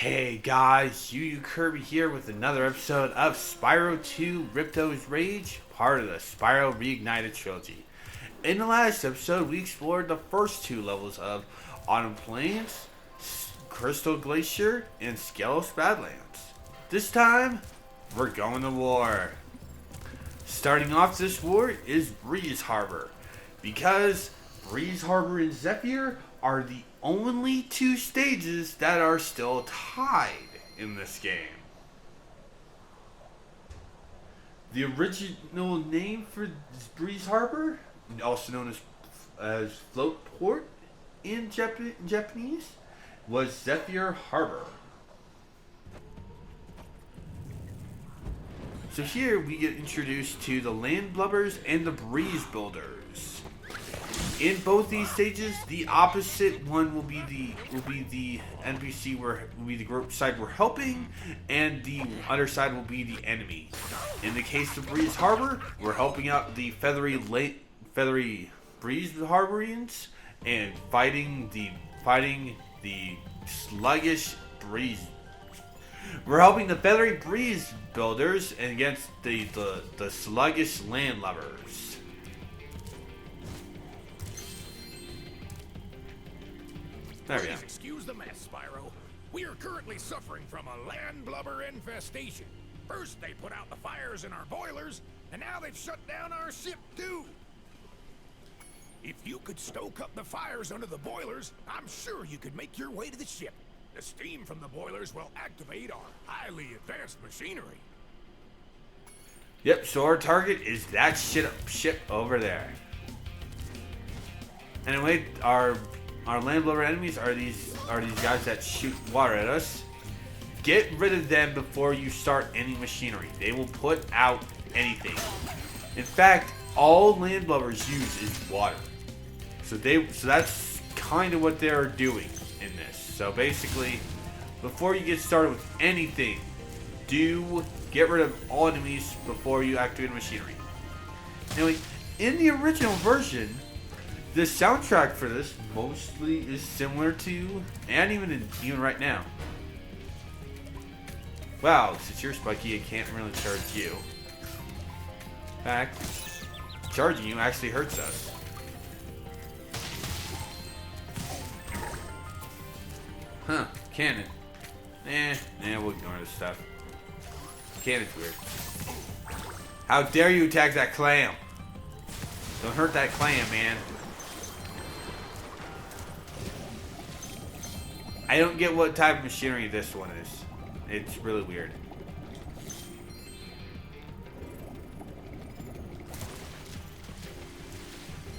Hey guys, Yuyukirby here with another episode of Spyro 2 Ripto's Rage, part of the Spyro Reignited trilogy. In the last episode, we explored the first two levels of Autumn Plains, Crystal Glacier, and Skelos Badlands. This time, we're going to war. Starting off this war is Breeze Harbor, because Breeze Harbor and Zephyr are the only two stages that are still tied in this game. The original name for Breeze Harbor, also known as Float Port in Japanese, was Zephyr Harbor. So here we get introduced to the Landlubbers and the Breeze Builders. In both these stages, the opposite one will be the NPC will be the group side we're helping, and the other side will be the enemy. In the case of Breeze Harbor, we're helping out the feathery Breeze Harborians and fighting the sluggish Breeze. We're helping the feathery Breeze Builders against the sluggish Landlubbers. Please excuse the mess, Spyro. We are currently suffering from a landlubber infestation. First they put out the fires in our boilers, and now they've shut down our ship too. If you could stoke up the fires under the boilers, I'm sure you could make your way to the ship. The steam from the boilers will activate our highly advanced machinery. Yep, so our target is that ship over there. Anyway, our landlubber enemies are these guys that shoot water at us. Get rid of them before you start any machinery. They will put out anything. In fact, all landlubbers use is water. So that's kind of what they're doing in this. So basically, before you get started with anything, get rid of all enemies before you activate machinery. Anyway, in the original version, the soundtrack for this mostly is similar to, and even right now. Wow, since you're Spiky, I can't really charge you. In fact, charging you actually hurts us. Huh, cannon. We'll ignore this stuff. Cannon's weird. How dare you attack that clam? Don't hurt that clam, man. I don't get what type of machinery this one is. It's really weird.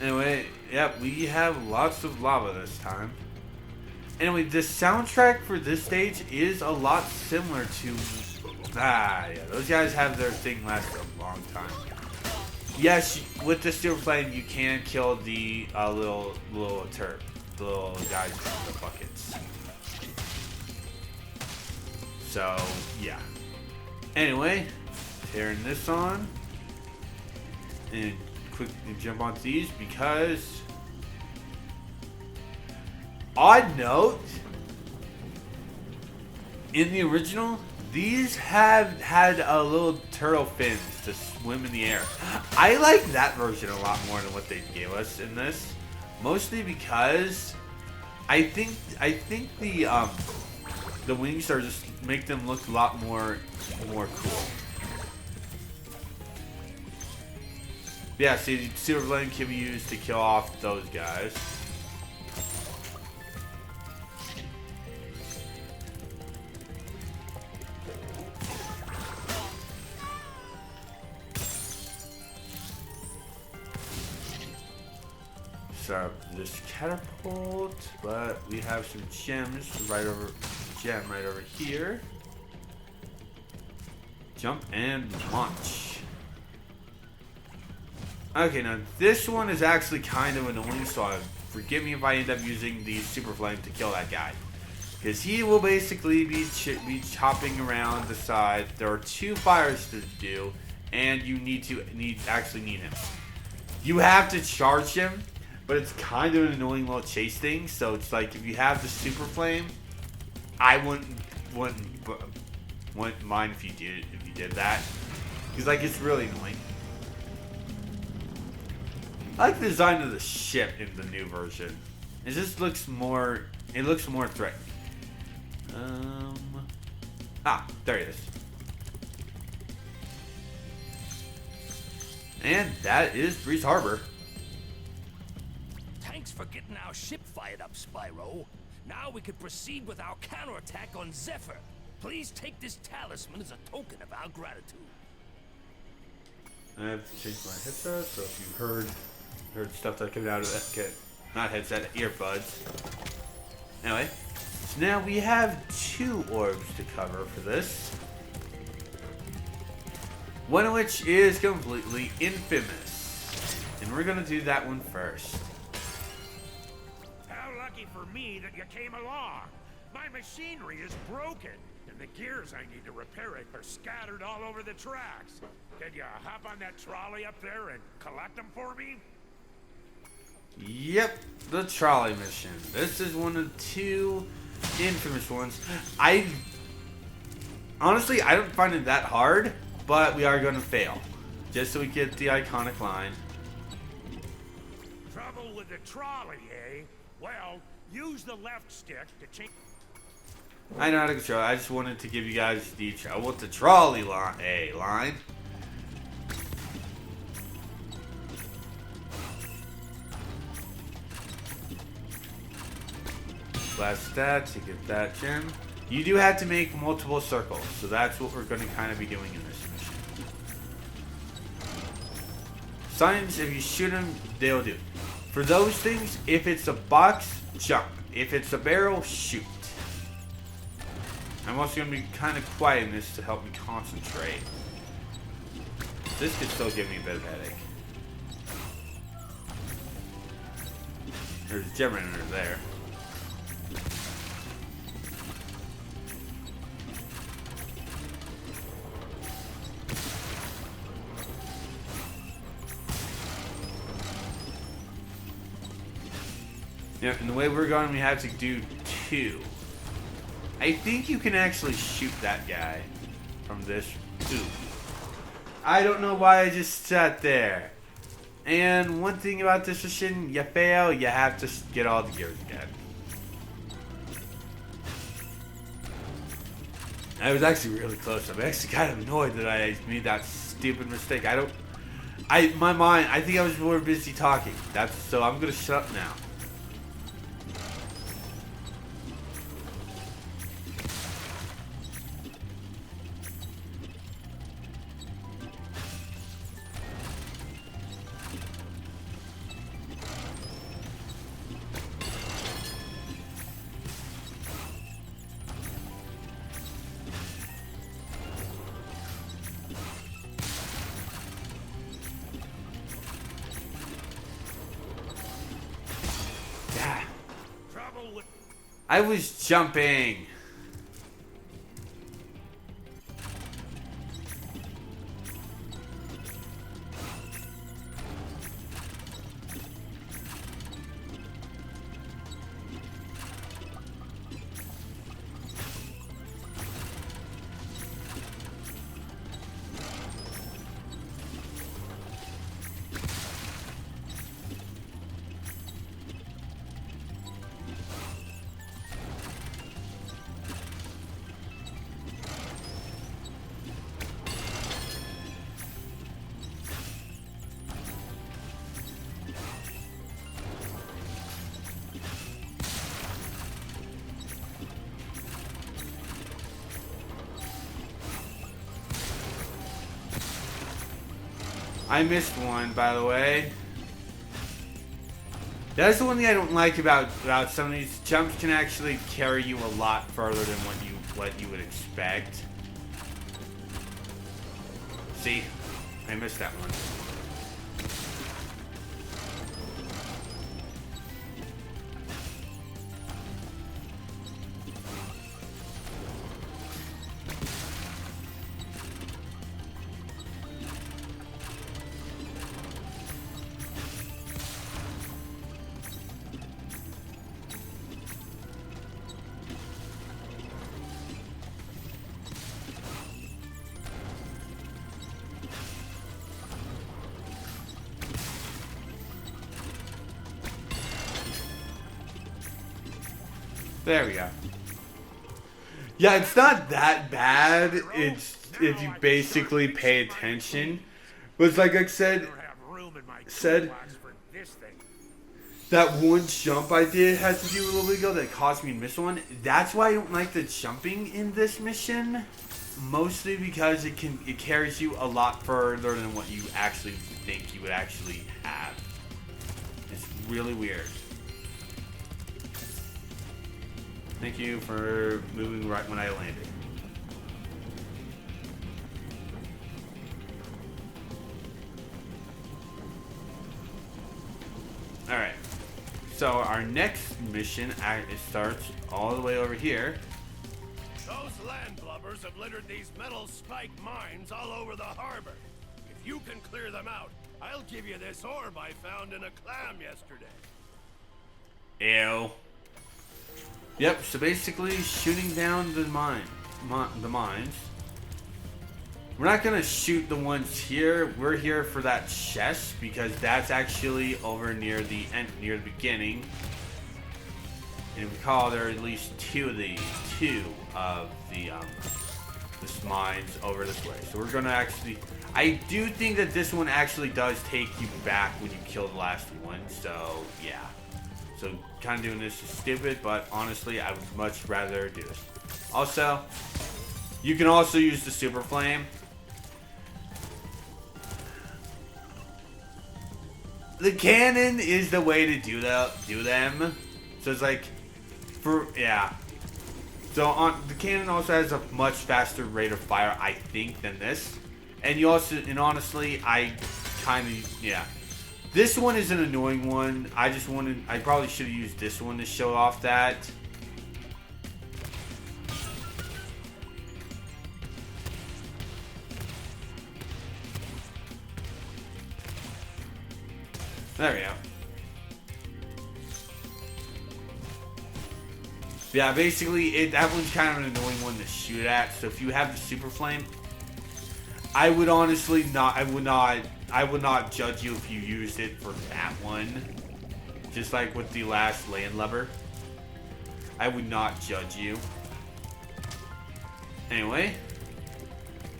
Anyway, yep, we have lots of lava this time. Anyway, the soundtrack for this stage is a lot similar to... yeah, those guys have their thing last a long time. Yes, with the Super Flame, you can kill the little guys in the buckets. So, yeah. Anyway, tearing this on. And quickly jump onto these because... Odd note, in the original, these have had a little turtle fins to swim in the air. I like that version a lot more than what they gave us in this. Mostly because I think the wings are just make them look a lot more cool. Yeah, see, Silver Flame can be used to kill off those guys. Start up this catapult, but we have some gems right over here. Jump and launch. Okay, now this one is actually kind of annoying, so forgive me if I end up using the Super Flame to kill that guy, because he will basically be chopping around the side. There are two fires to do, and you actually need him. You have to charge him, but it's kind of an annoying little chase thing. So it's like if you have the Super Flame, I wouldn't wouldn't mind if you did that, because like it's really annoying. I like the design of the ship in the new version. It just looks more. It looks more threatening. There it is. And that is Breeze Harbor. Thanks for getting our ship fired up, Spyro. Now we can proceed with our counterattack on Zephyr. Please take this talisman as a token of our gratitude. I have to change my headset, so if you heard stuff that came out of that kit, not headset, earbuds. Anyway, so now we have 2 orbs to cover for this. One of which is completely infamous. And we're gonna do that one first. How lucky for me that you came along. My machinery is broken, and the gears I need to repair it are scattered all over the tracks. Can you hop on that trolley up there and collect them for me? Yep, the trolley mission. This is one of 2 infamous ones. Honestly, I don't find it that hard, but we are going to fail. Just so we get the iconic line. Trouble with the trolley, eh? Well, use the left stick to change... I know how to control it. I just wanted to give you guys the trouble with the trolley line. Blast that to get that gem. You do have to make multiple circles, so that's what we're going to kind of be doing in this mission. Signs, if you shoot them, they'll do. For those things, if it's a box, jump. If it's a barrel, shoot. I'm also going to be kind of quiet in this to help me concentrate. This could still give me a bit of a headache. There's a generator there. Yep, and the way we're going, we have to do 2. I think you can actually shoot that guy from this. Ooh. I don't know why I just sat there. And one thing about this mission, you fail, you have to get all the gears again. I was actually really close. I'm actually kind of annoyed that I made that stupid mistake. My mind, I think I was more busy talking. So I'm gonna shut up now. I was jumping. I missed one, by the way. That's the one thing I don't like about some of these jumps. Can actually carry you a lot further than what you would expect. See, I missed that one. There we go. Yeah, it's not that bad. It's if you basically pay attention. But it's like I said, that one jump I did had to do a little bit ago that caused me to miss one. That's why I don't like the jumping in this mission. Mostly because it carries you a lot further than what you actually think you would actually have. It's really weird. Thank you for moving right when I landed. Alright. So our next mission it starts all the way over here. Those landlubbers have littered these metal spike mines all over the harbor. If you can clear them out, I'll give you this orb I found in a clam yesterday. Ew. Yep, so basically shooting down the mines. We're not gonna shoot the ones here. We're here for that chest because that's actually over near the beginning. And if you recall, there are at least two of the mines over this way. So we're gonna actually. I do think that this one actually does take you back when you kill the last one. So yeah. So kind of doing this is stupid, but honestly, I would much rather do this. Also, you can also use the super flame. The cannon is the way to do them. So it's like, So the cannon also has a much faster rate of fire, I think, than this. And honestly, I kind of, yeah. This one is an annoying one. I probably should have used this one to show off that. There we go. Yeah, basically, that one's kind of an annoying one to shoot at. So if you have the super flame, I would honestly not. I would not judge you if you used it for that one. Just like with the last landlubber, I would not judge you. Anyway,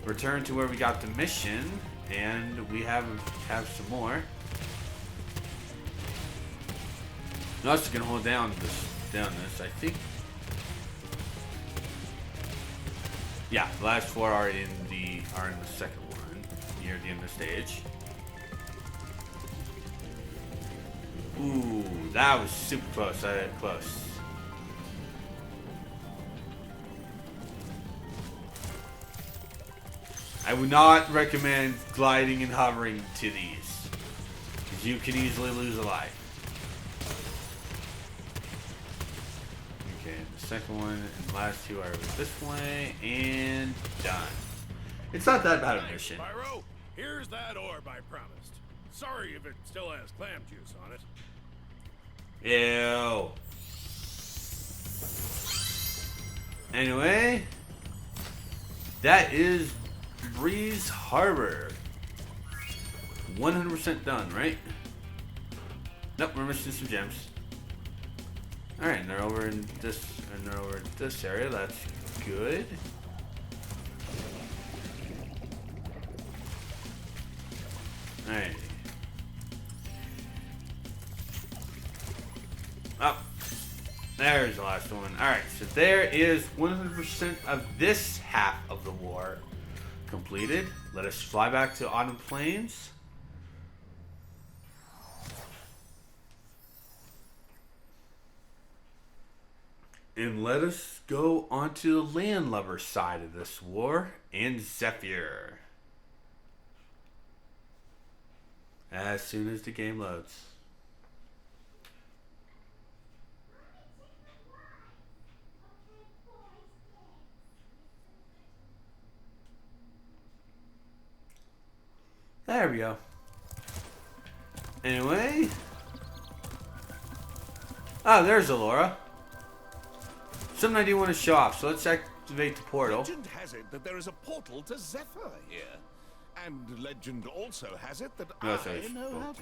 return to where we got the mission, and we have some more. I'm also gonna hold down this. I think. Yeah, the last four are in the second one near the end of the stage. Ooh, that was super close. Close. I would not recommend gliding and hovering to these, because you can easily lose a life. Okay, the second one and the last two are this way, and done. It's not that bad a mission. Spyro, here's that orb I promised. Sorry if it still has clam juice on it. Ew. Anyway, that is Breeze Harbor. 100% done, right? Nope, we're missing some gems. Alright, and they're over in this area. That's good. Alright. Oh, there's the last one. Alright, so there is 100% of this half of the war completed. Let us fly back to Autumn Plains. And let us go onto the landlubber side of this war and Zephyr. As soon as the game loads. There we go. Anyway. Oh, there's Alora. Something I do want to show off, so let's activate the portal. Legend has it that there is a portal to Zephyr here. And legend also has it that I know how to...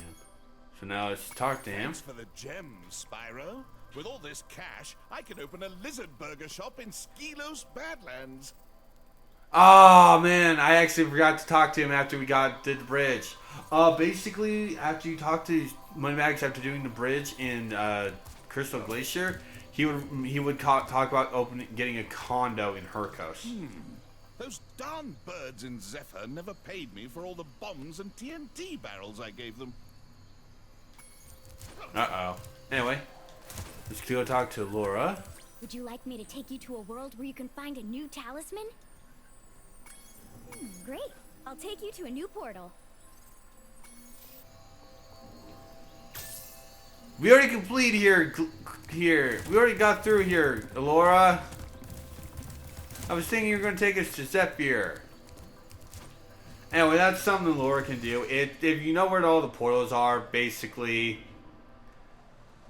So now let's talk to him. Thanks for the gem, Spyro. With all this cash, I can open a lizard burger shop in Skilos Badlands. Oh man, I actually forgot to talk to him after we did the bridge. Basically, after you talk to Moneybags after doing the bridge in Crystal Glacier, he would talk about getting a condo in Hercos. Those darn birds in Zephyr never paid me for all the bombs and TNT barrels I gave them. Uh-oh. Anyway, let's go talk to Laura. Would you like me to take you to a world where you can find a new talisman? Great. I'll take you to a new portal. We already completed here. We already got through here, Laura. I was thinking you were going to take us to Zephyr. Anyway, that's something Laura can do. If you know where all the portals are, basically,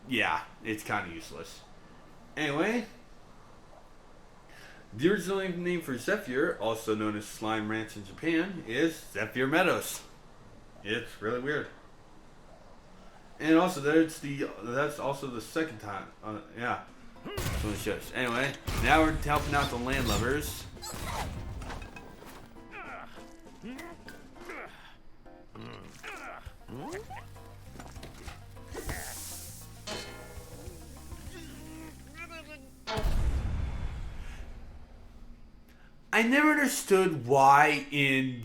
yeah, it's kind of useless. Anyway, the original name for Zephyr, also known as Slime Ranch in Japan, is Zephyr Meadows. It's really weird. And also, that's also the second time. Yeah. So it shows. Anyway, now we're helping out the landlubbers. I never understood why in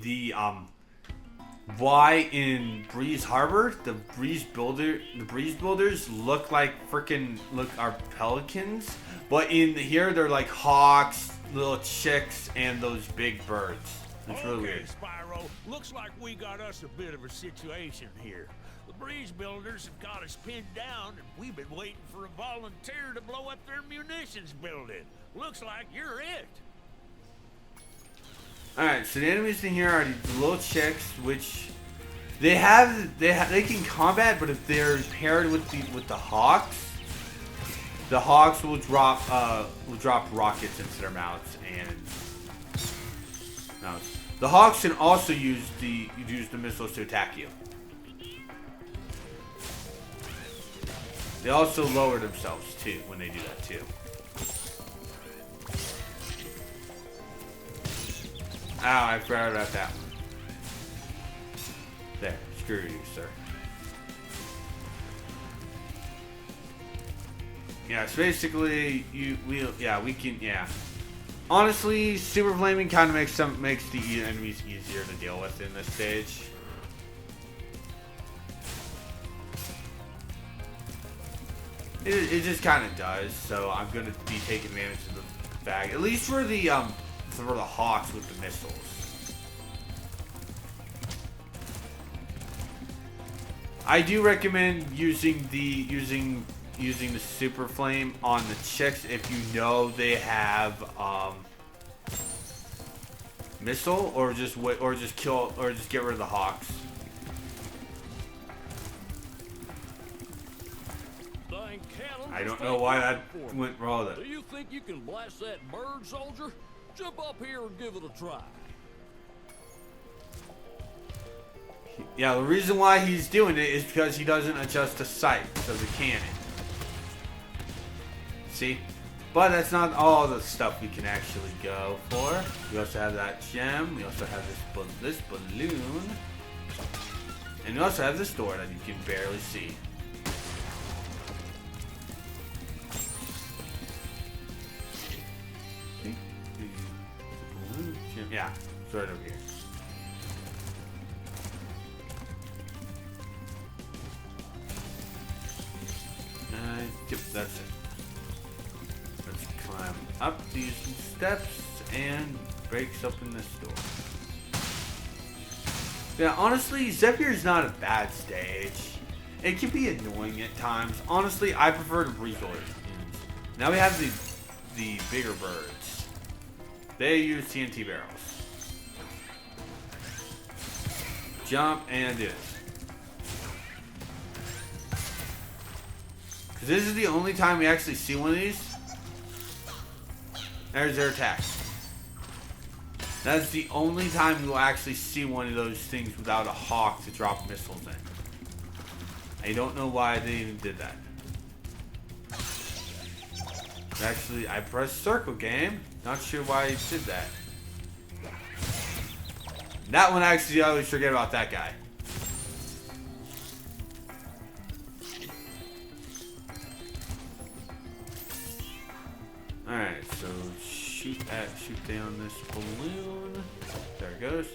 Breeze Harbor the breeze builders look like are pelicans, but in here they're like hawks, little chicks, and those big birds. It's really weird. Spyro, looks like we got us a bit of a situation here. The breeze builders have got us pinned down, and we've been waiting for a volunteer to blow up their munitions building. Looks like you're it. Alright, so the enemies in here are these little chicks, which they can combat, but if they're paired with the hawks will drop rockets into their mouths, and the hawks can also use the missiles to attack you. They also lower themselves too when they do that too. Oh, I forgot about that one. There, screw you, sir. Yeah, so basically, we can. Honestly, super flaming kind of makes the enemies easier to deal with in this stage. It just kind of does. So I'm gonna be taking advantage of the fact, at least for the hawks with the missiles. I do recommend using the super flame on the chicks if you know they have missile, or just get rid of the hawks. I don't know why that went wrong. Do you think you can blast that bird, soldier? Jump up here and give it a try. Yeah, the reason why he's doing it is because he doesn't adjust the sight of the cannon. See? But that's not all the stuff we can actually go for. We also have that gem. We also have this balloon. And we also have this door that you can barely see. Yeah, it's right over here. Yep, that's it. Let's climb up these steps and breaks open this door. Yeah, honestly, Zephyr is not a bad stage. It can be annoying at times. Honestly, I prefer the breeze builders. Now we have the bigger birds. They use TNT barrels. Jump and do this. Because this is the only time we actually see one of these. There's their attack. That's the only time we'll actually see one of those things without a hawk to drop missiles in. I don't know why they even did that. Actually, I pressed circle, game. Not sure why I did that. That one, actually, I always forget about that guy. Alright, so shoot down this balloon. There it goes.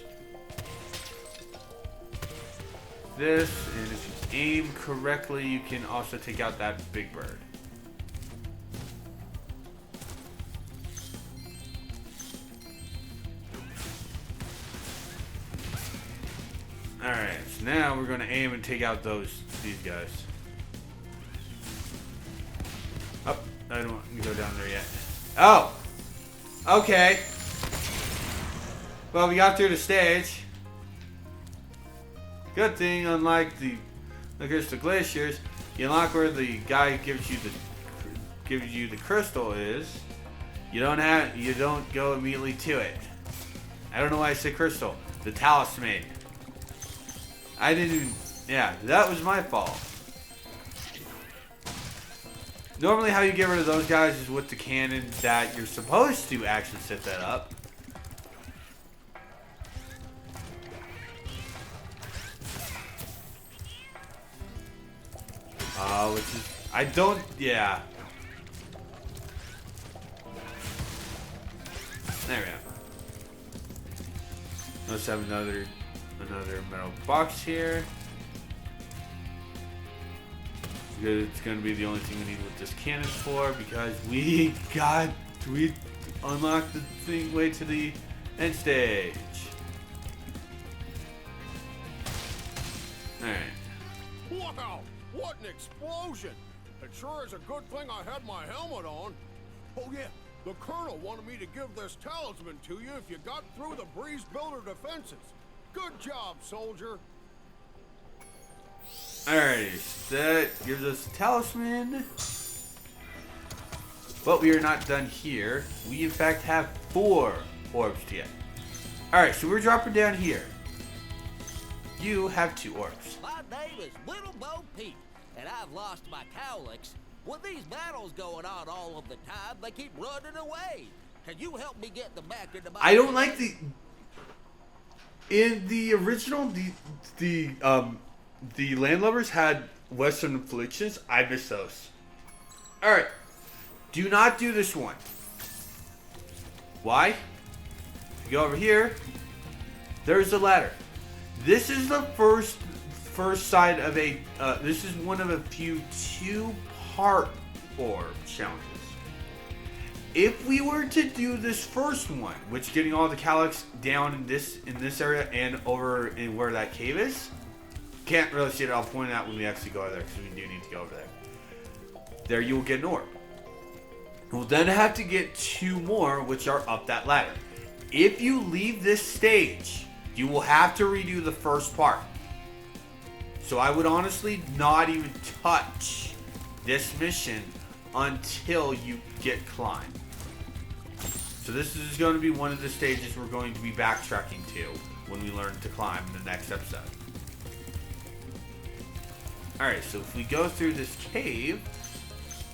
This, and if you aim correctly, you can also take out that big bird. Alright, so now we're gonna aim and take out these guys. Oh, I don't want to go down there yet. Oh! Okay. Well, we got through the stage. Good thing, unlike the crystal glaciers, you unlock where the guy gives you the crystal is. You don't go immediately to it. I don't know why I said crystal. The talisman. I didn't. Yeah, that was my fault. Normally, how you get rid of those guys is with the cannon that you're supposed to actually set that up. Which is, I don't, yeah. There we go. Let's have another metal box here. It's going to be the only thing we need with this cannon for, because we unlocked the thing way to the end stage. Alright. Wow! What an explosion! It sure is a good thing I had my helmet on. Oh yeah, the Colonel wanted me to give this talisman to you if you got through the Breeze Builder defenses. Good job, soldier. Alright, that gives us a talisman. But we are not done here. We in fact have 4 orbs to get. Alright, so we're dropping down here. You have 2 orbs. My name is Little Bo Peep, and I've lost my cowlicks. With these battles going on all of the time, they keep running away. Can you help me get them back into my... I don't like the... In the original, the landlubbers had Western afflictions. I miss those. Alright. Do not do this one. Why? If you go over here, there's a ladder. This is the first side of a... this is one of a few 2-part orb challenges. If we were to do this first one, which getting all the calyx down in this area and over in where that cave is, can't really see it. I'll point it out when we actually go over there, because we do need to go over there. There you will get an orb. We'll then have to get 2 more, which are up that ladder. If you leave this stage, you will have to redo the first part. So I would honestly not even touch this mission until you get climb. So this is going to be one of the stages we're going to be backtracking to when we learn to climb in the next episode. Alright, so if we go through this cave,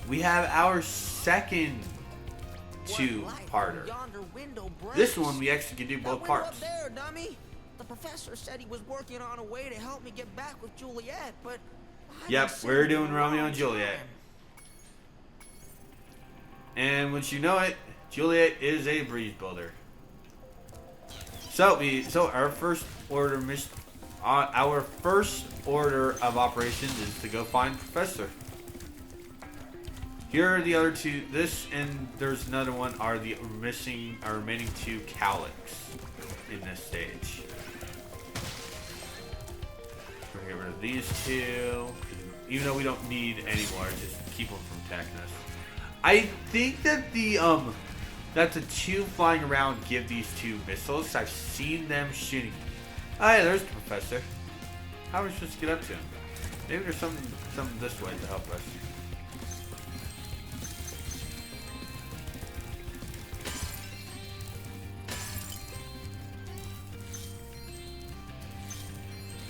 we have our second 2-parter. This one we actually can do both parts. There, dummy. The professor said he was working on a way to help me get back with Juliet, but... Yep, we're doing Romeo and Juliet. And once you know it, Juliet is a breeze builder. So our first order mission, our first order of operations is to go find Professor. Here are the other 2. This and there's another one are the remaining 2 calyx in this stage. We're gonna get rid of these 2, even though we don't need any more. Just keep them from attacking us. I think that the 2 flying around give these 2 missiles. I've seen them shooting. Oh yeah, there's the professor. How are we supposed to get up to him? Maybe there's something this way to help us.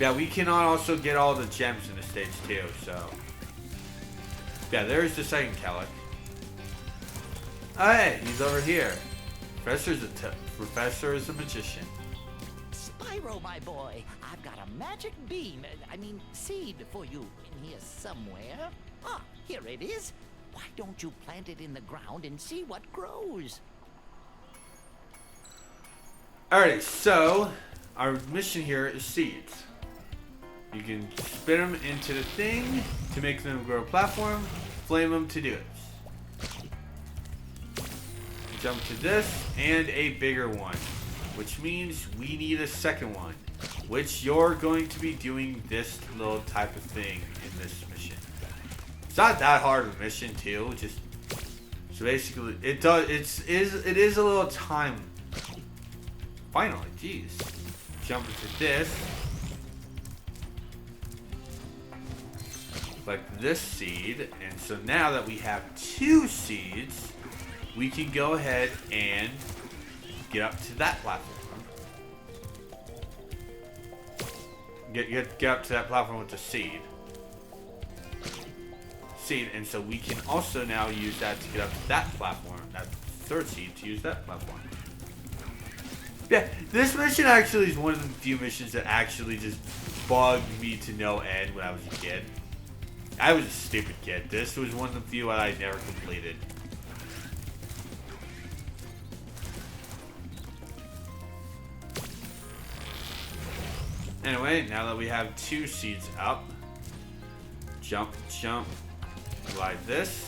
Yeah, we cannot also get all the gems in the stage too, so... Yeah, there's the second calyx. Oh, hey, he's over here. Professor is a magician. Spyro, my boy, I've got a magic beam, seed for you in here somewhere. Ah, here it is. Why don't you plant it in the ground and see what grows? Alright, so our mission here is seeds. You can spit them into the thing to make them grow a platform, flame them to do it. Jump to this and a bigger one, which means we need a second one, which you're going to be doing this little type of thing in this mission. It's not that hard of a mission too, just so basically it is a little time. Finally, jeez. Jump into this. Like this seed, and so now that we have 2 seeds, we can go ahead and get up to that platform. Get up to that platform with the seed. And so we can also now use that to get up to that platform, that 3rd seed, to use that platform. Yeah, this mission actually is one of the few missions that actually just bugged me to no end when I was a kid. I was a stupid kid. This was one of the few that I never completed. Anyway, now that we have 2 seeds up, jump, glide this.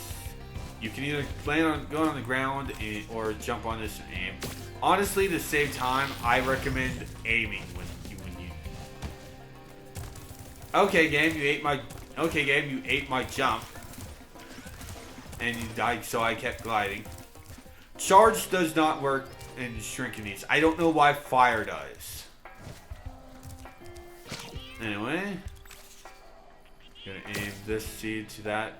You can either land on going on the ground or jump on this and aim. Honestly, to save time, I recommend aiming when you. Okay, game, you ate my jump, and you died, so I kept gliding. Charge does not work in shrinking these. I don't know why fire does. Anyway, gonna aim this seed to that.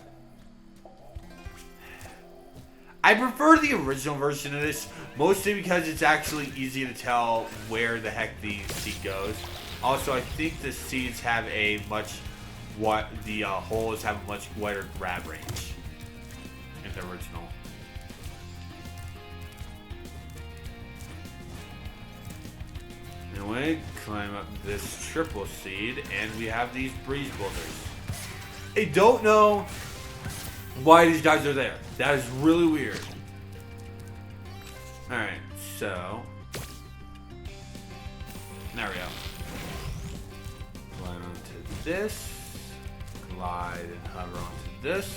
I prefer the original version of this, mostly because it's actually easy to tell where the heck the seed goes. Also, I think the seeds have a holes have a much wider grab range in the original. Anyway, climb up this triple seed, and we have these breeze boulders. I don't know why these guys are there. That is really weird. Alright, so there we go. Glide onto this. Glide and hover onto this.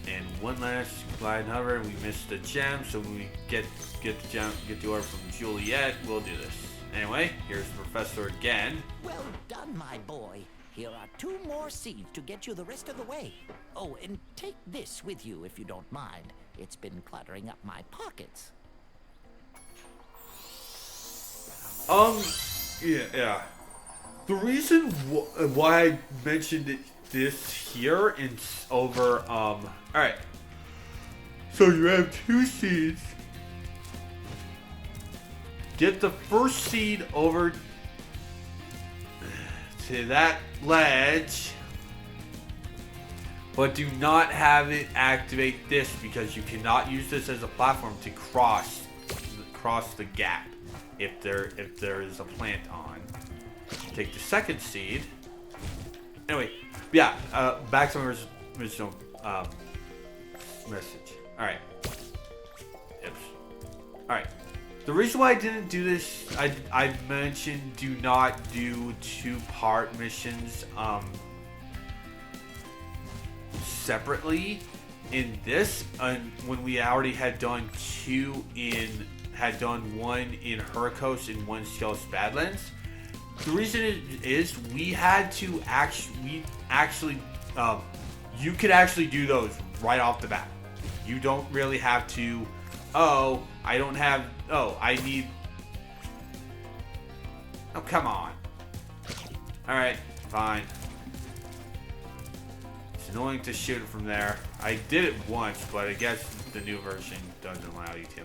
And one last glide and hover, and we missed the gem, so when we get the order from Juliet, we'll do this. Anyway, here's the professor again. Well done, my boy. Here are 2 more seeds to get you the rest of the way. Oh, and take this with you if you don't mind. It's been cluttering up my pockets. Yeah. The reason why I mentioned this here and over, alright. So you have 2 seeds. Get the first seed over to that ledge, but do not have it activate this, because you cannot use this as a platform to cross the gap if there is a plant on. Take the second seed. Anyway, yeah, back to my original message. Alright. Oops. Alright. The reason why I didn't do this, I mentioned do not do 2-part missions separately in this, when we already had done 1 in Hurricos and 1 Skells Badlands. The reason is we had to actually you could actually do those right off the bat. You don't really have to, I need, oh, come on. Alright, fine. It's annoying to shoot it from there. I did it once, but I guess the new version doesn't allow you to.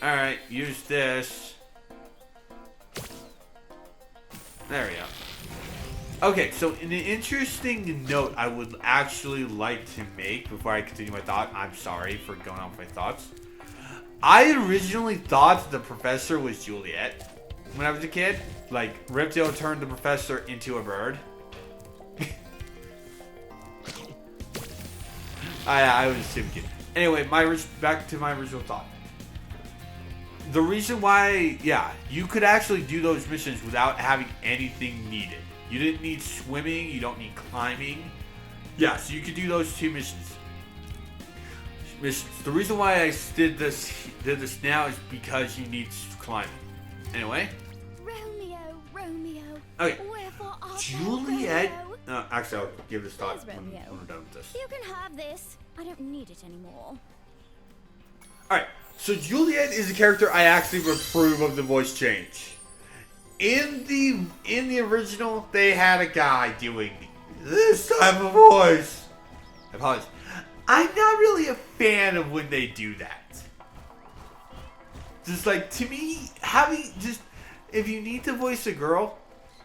Alright, use this. There we go. Okay, so an interesting note I would actually like to make before I continue my thought. I'm sorry for going off my thoughts. I originally thought the professor was Juliet when I was a kid. Like, Riptail turned the professor into a bird. I was super cute. Anyway, back to my original thought. The reason why, yeah, you could actually do those missions without having anything needed. You didn't need swimming. You don't need climbing. Yeah, so you could do those two missions. The reason why I did this now is because you need climbing. Anyway. Romeo. Okay. Wherefore art thou, Juliet. Romeo? Actually, I'll give this thought There's when Romeo. we're done with this. You can have this. I don't need it anymore. Alright, so Juliet is a character I actually approve of the voice change. In the original, they had a guy doing this type of voice. I apologize. I'm not really a fan of when they do that. Just like, to me, if you need to voice a girl,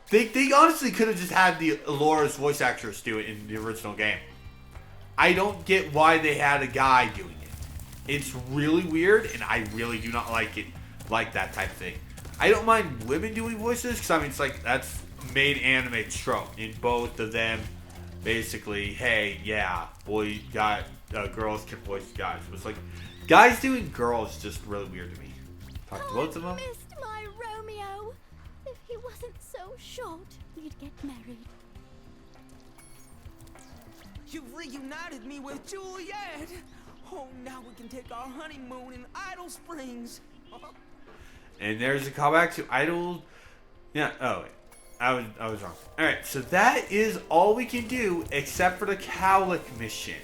they honestly could have just had the Laura's voice actress do it in the original game. I don't get why they had a guy doing it. It's really weird, and I really do not like it, like that type of thing. I don't mind women doing voices, because I mean, it's like, that's made anime trope in both of them. Basically, hey, yeah, girls can voice guys. But it's like, guys doing girls is just really weird to me. Talk to both of them. I missed my Romeo. If he wasn't so short, we'd get married. You've reunited me with Juliet. Oh, now we can take our honeymoon in Idle Springs. And there's a callback to Idle. Yeah. Oh, wait. I was wrong. All right. So that is all we can do except for the Cowlick mission.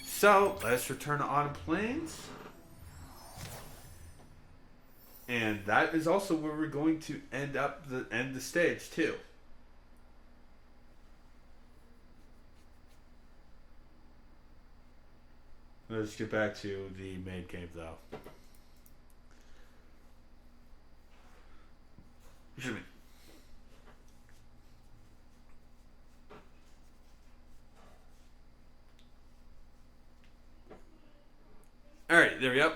So let's return to Autumn Plains. And that is also where we're going to end the stage too. Let's get back to the main game though. Excuse me. Alright, there we go.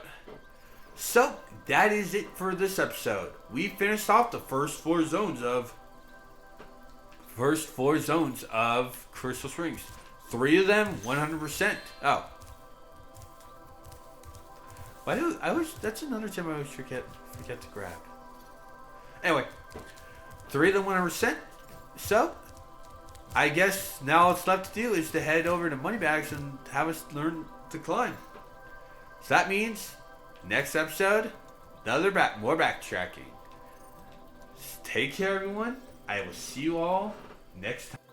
So, that is it for this episode. We finished off the first four zones of Crystal Springs. 3 of them 100%. Oh. That's another gem I always forget to grab. Anyway, 3 of them 100%. So, I guess now all that's left to do is to head over to Moneybags and have us learn to climb. So that means next episode, more backtracking. Take care, everyone. I will see you all next time.